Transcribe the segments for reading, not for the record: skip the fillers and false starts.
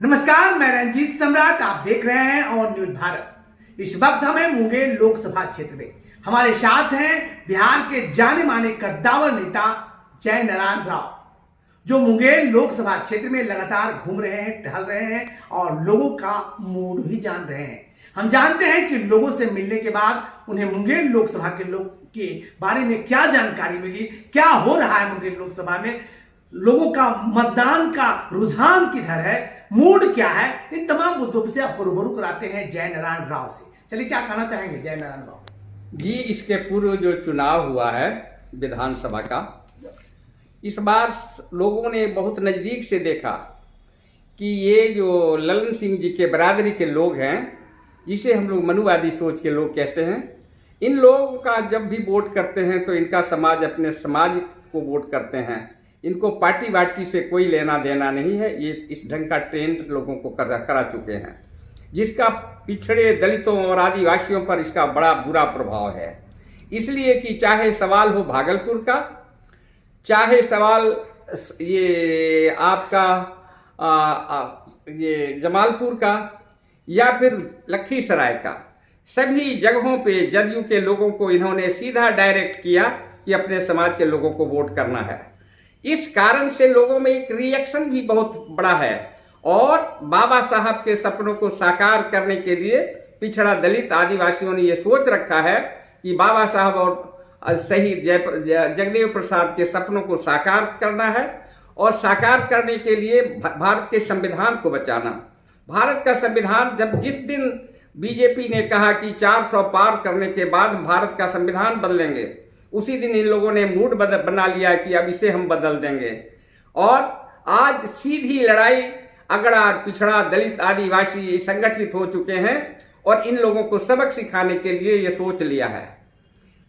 नमस्कार, मैं रंजीत सम्राट, आप देख रहे हैं ऑन न्यूज भारत। इस वक्त हमें मुंगेर लोकसभा क्षेत्र में हमारे साथ हैं बिहार के जाने माने कद्दावर नेता जय नारायण राव, जो मुंगेर लोकसभा क्षेत्र में लगातार घूम रहे हैं, टहल रहे हैं और लोगों का मूड भी जान रहे हैं। हम जानते हैं कि लोगों से मिलने के बाद उन्हें मुंगेर लोकसभा के लोग के बारे में क्या जानकारी मिली, क्या हो रहा है मुंगेर लोकसभा में, लोगों का मतदान का रुझान किधर है, मूड क्या है, इन तमाम मुद्दों से आपको रूबरू कराते हैं जय नारायण राव से। चलिए, क्या कहना चाहेंगे जय नारायण राव जी? इसके पूर्व जो चुनाव हुआ है विधानसभा का, इस बार लोगों ने बहुत नज़दीक से देखा कि ये जो ललन सिंह जी के बरादरी के लोग हैं, जिसे हम लोग मनुवादी सोच के लोग कहते हैं, इन लोगों का जब भी वोट करते हैं तो इनका समाज अपने समाज को वोट करते हैं। इनको पार्टी वार्टी से कोई लेना देना नहीं है। ये इस ढंग का ट्रेंड लोगों को करा चुके हैं, जिसका पिछड़े दलितों और आदिवासियों पर इसका बड़ा बुरा प्रभाव है। इसलिए कि चाहे सवाल हो भागलपुर का, चाहे सवाल ये आपका ये जमालपुर का, या फिर लखीसराय का, सभी जगहों पे जदयू के लोगों को इन्होंने सीधा डायरेक्ट किया कि अपने समाज के लोगों को वोट करना है। इस कारण से लोगों में एक रिएक्शन भी बहुत बड़ा है और बाबा साहब के सपनों को साकार करने के लिए पिछड़ा दलित आदिवासियों ने ये सोच रखा है कि बाबा साहब और शहीद जगदेव प्रसाद के सपनों को साकार करना है और साकार करने के लिए भारत के संविधान को बचाना। भारत का संविधान जिस दिन बीजेपी ने कहा कि 400 पार करने के बाद भारत का संविधान बदलेंगे, उसी दिन इन लोगों ने मूड बना लिया कि अब इसे हम बदल देंगे। और आज सीधी लड़ाई अगड़ा पिछड़ा दलित आदिवासी संगठित हो चुके हैं और इन लोगों को सबक सिखाने के लिए ये सोच लिया है।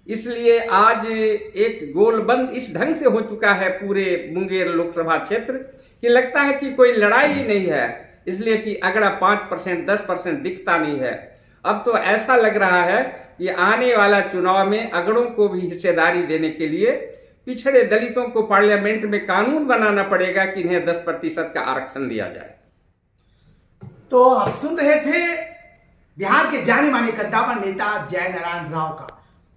इसलिए आज एक गोलबंद इस ढंग से हो चुका है पूरे मुंगेर लोकसभा क्षेत्र कि लगता है कि कोई लड़ाई ही नहीं है, इसलिए कि अगड़ा 5% 10% दिखता नहीं है। अब तो ऐसा लग रहा है कि आने वाला चुनाव में अगड़ों को भी हिस्सेदारी देने के लिए पिछड़े दलितों को पार्लियामेंट में कानून बनाना पड़ेगा कि इन्हें 10% का आरक्षण दिया जाए। तो आप सुन रहे थे बिहार के जाने माने कद्दावर नेता जय नारायण राव का।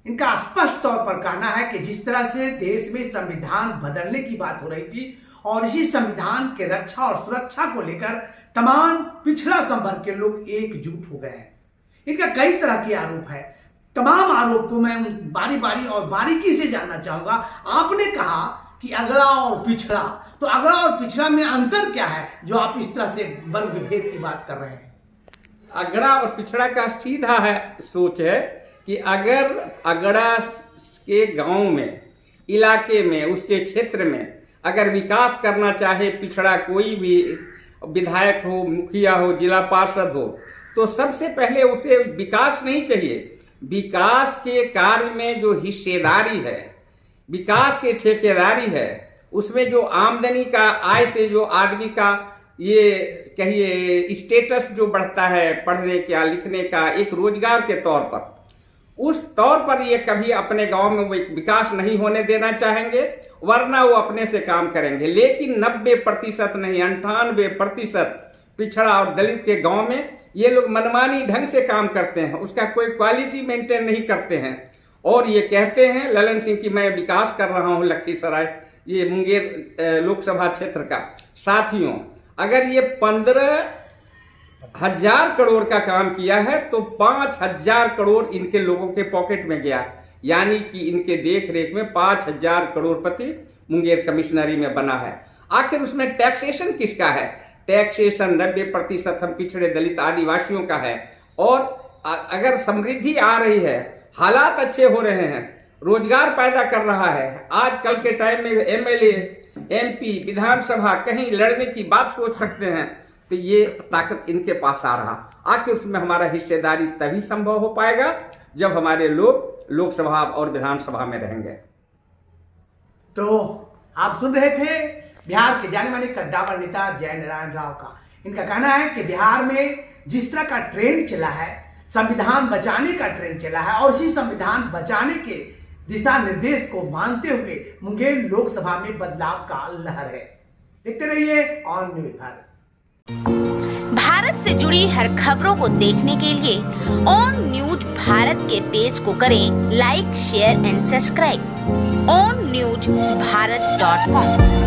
इनका स्पष्ट तौर पर कहना है कि जिस तरह से देश में संविधान बदलने की बात हो रही थी और इसी संविधान के रक्षा और सुरक्षा को लेकर तमाम पिछड़ा संवर्ग के लोग एकजुट हो गए हैं। इनका कई तरह के आरोप है। तमाम आरोप को मैं बारी बारी और बारीकी से जानना चाहूंगा। आपने कहा कि अगड़ा और पिछड़ा, तो अगड़ा और पिछड़ा में अंतर क्या है जो आप इस तरह से वर्ग विभेद की बात कर रहे हैं? अगड़ा और पिछड़ा का सीधा है सोच है कि अगर अगड़ा के गांव में, इलाके में, उसके क्षेत्र में अगर विकास करना चाहे पिछड़ा, कोई भी विधायक हो, मुखिया हो, जिला पार्षद हो, तो सबसे पहले उसे विकास नहीं चाहिए। विकास के कार्य में जो हिस्सेदारी है, विकास की ठेकेदारी है, उसमें जो आमदनी का, आय से जो आदमी का ये कहिए स्टेटस जो बढ़ता है, पढ़ने का, लिखने का, एक रोजगार के तौर पर, उस तौर पर ये कभी अपने गांव में विकास नहीं होने देना चाहेंगे, वरना वो अपने से काम करेंगे। लेकिन 90% नहीं, 98% पिछड़ा और दलित के गांव में ये लोग मनमानी ढंग से काम करते हैं, उसका कोई क्वालिटी मेंटेन नहीं करते हैं और ये कहते हैं ललन सिंह की मैं विकास कर रहा हूं लखीसराय, ये मुंगेर लोकसभा क्षेत्र का। साथियों, अगर ये 15,000 करोड़ का काम किया है तो 5,000 करोड़ इनके लोगों के पॉकेट में गया, यानी कि इनके देख रेख में 5,000 करोड़पति मुंगेर कमिश्नरी में बना है। आखिर उसमें टैक्सेशन किसका है? टैक्सेशन 90% हम पिछड़े दलित आदिवासियों का है। और अगर समृद्धि आ रही है, हालात अच्छे हो रहे हैं, रोजगार पैदा कर रहा है, आज कल के टाइम में एमएलए, एमपी, विधानसभा कहीं लड़ने की बात सोच सकते हैं, तो ये ताकत इनके पास आ रहा। आखिर उसमें हमारा हिस्सेदारी तभी संभव हो पाएगा जब हमारे लोग लोकसभा और विधानसभा में रहेंगे। तो आप सुन रहे थे बिहार के जाने माने कद्दावर नेता जय नारायण राव का। इनका कहना है कि बिहार में जिस तरह का ट्रेंड चला है, संविधान बचाने का ट्रेंड चला है और इसी संविधान बचाने के दिशा निर्देश को मानते हुए मुंगेर लोकसभा में बदलाव का लहर है। देखते रहिए ऑन न्यूज भारत। भारत से जुड़ी हर खबरों को देखने के लिए ऑन न्यूज भारत के पेज को करें like, share and subscribe. On news भारत.com